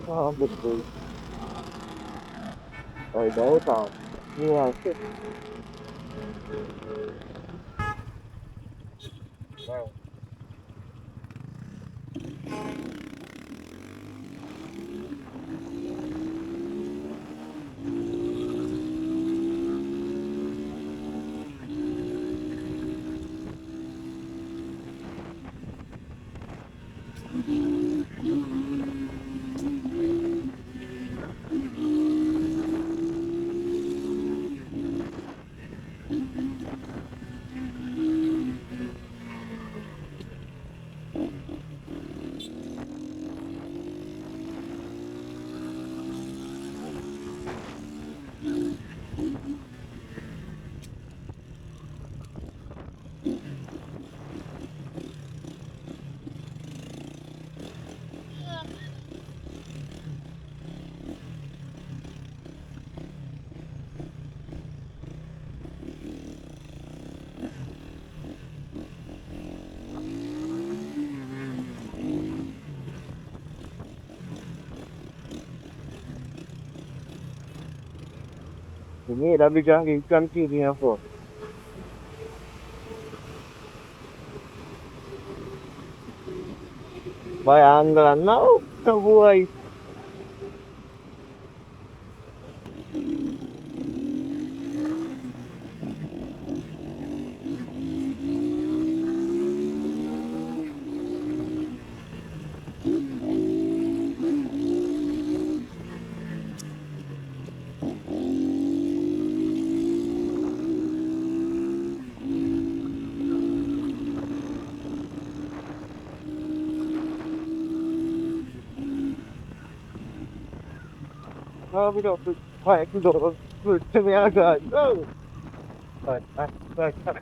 Obviously, ở đấy còn như là cái ini dah bicara ikan kiri apa? Bayangkan, no, kabuay. No, we don't quiet to go to the other. No, but extra, extra.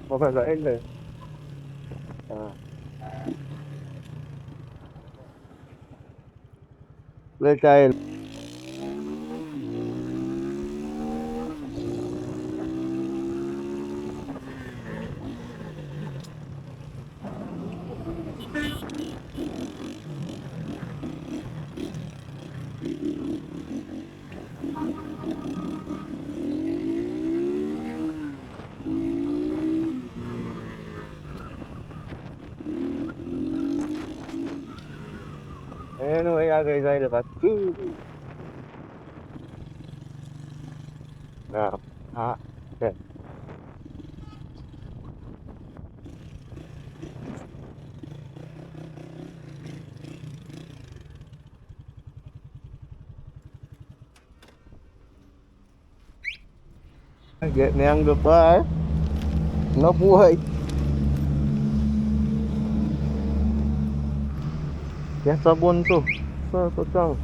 Không phải là anh này. À, lên cây. Anyway, I gây dây được và cứ nào, ok. Get nang goodbye. Nó vui. Ya sabun tuh. Sao.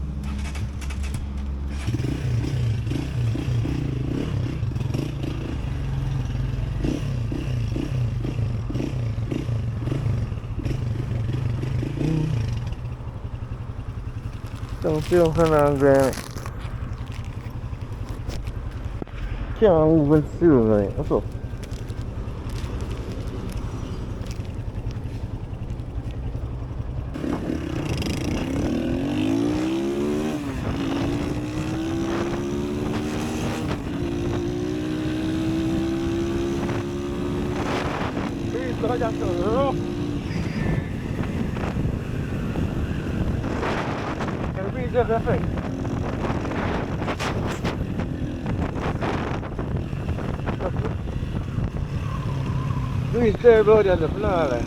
Trong siêu khả ghê. Chẳng vẫn siêu rồi. Ủa. Nó ra cửa. Cái video đó phải. Lui xe rồi là nó là.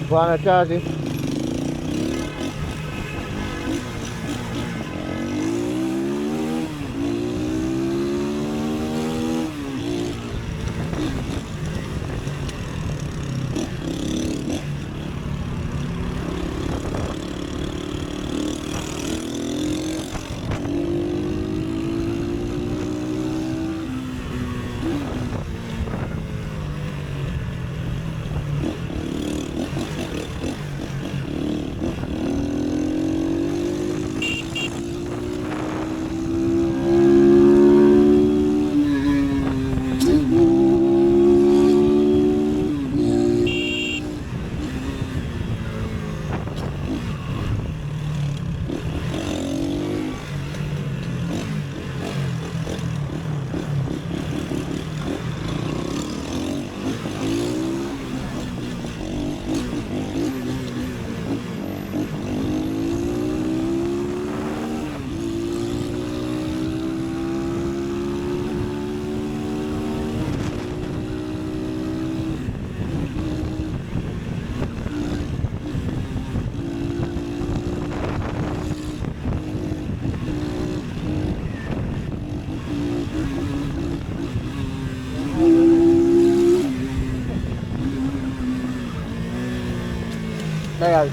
Buona Giasi. Đây rồi.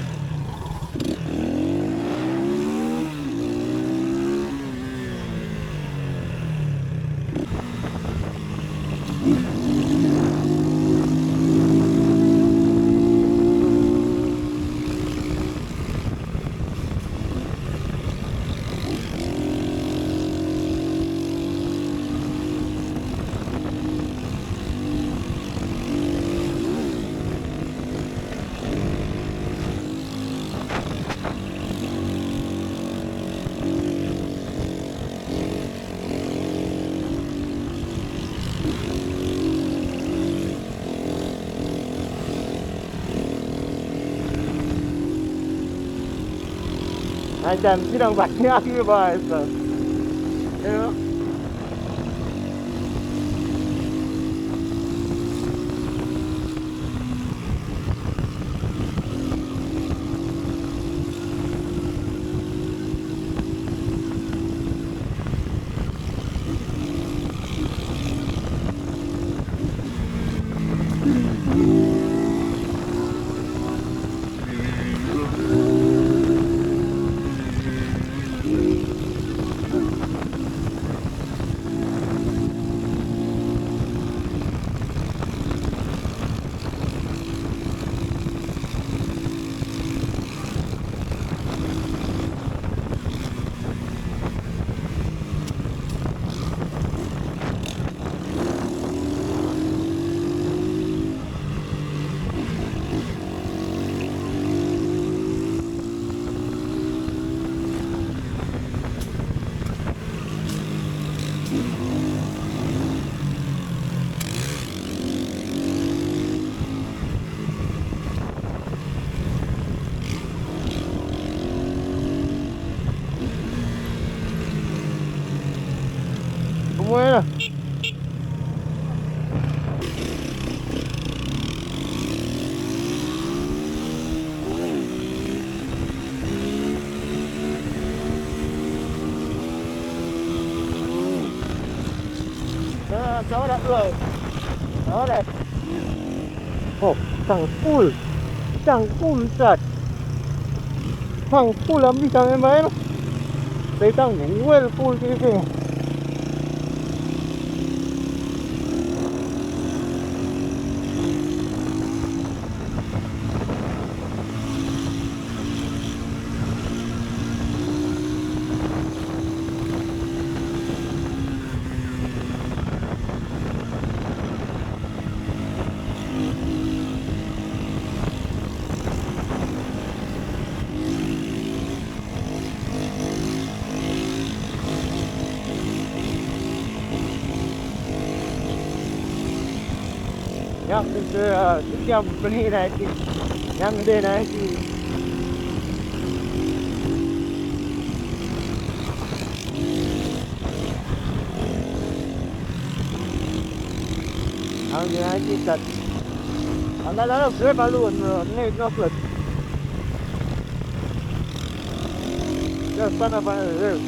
Andiamo fino a bagnare che basta. Bueno. Cháu đã rồi. Đó đây. Oh, thằng full sạch. Thằng full lắm đi thằng em ấy nó. Đấy thằng well full cái gì. Nhá, tiếp theo bên đây này thì nhá bên đây này thì như này thì thật Andar free balloon, need no flip. Just stand up and reserve.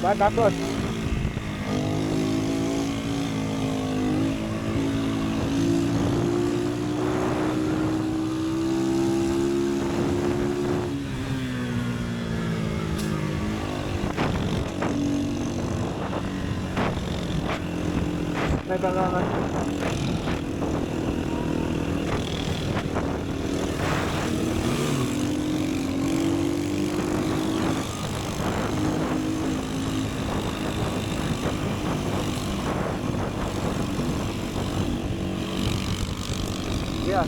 Back up. May kailangan. Yeah.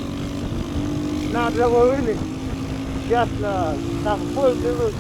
Not really. Just some full delivery.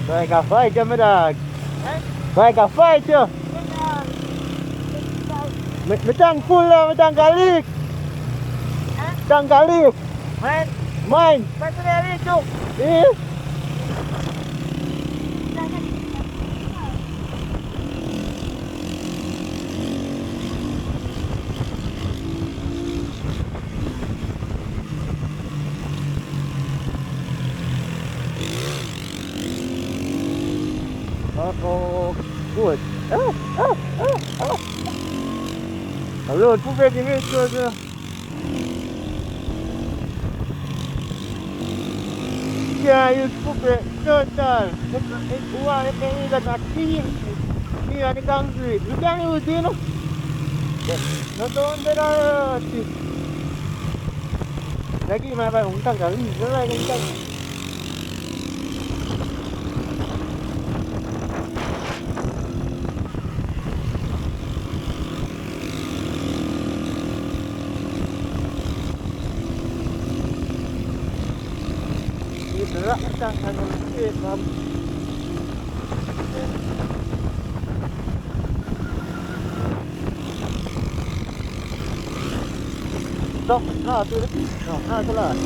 Phải cà phê cho mới được. Phải cà phê chưa? Mình trang full lah, macam kali. Trang kali. Main. Main. Pasal hari tu. Oh, good. Hello, tu pergi ni tu. Ya, itu total. Uang ini dah nak kiri. Ni ada ganggu. Bukan itu no. Nonton dah. Lagi mana ungkang kali, lagi ungkang. Gerak macam hanya sikit mam. Stop, nah tu dah. Nah salah.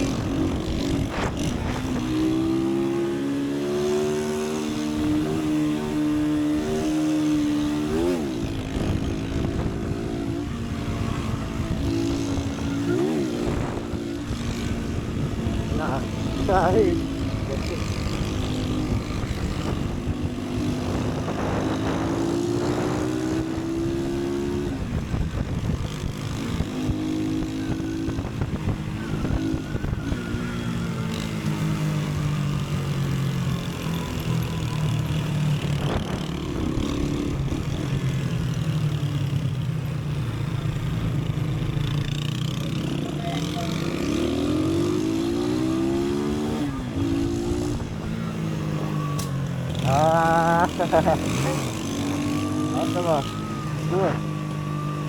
Nah, sorry. Apa?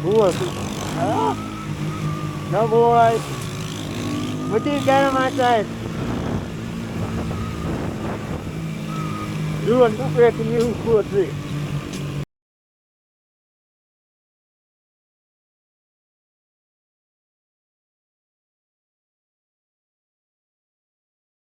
Dua. No boy. Mesti jangan macam. Dua tu pergi ni kuat sih.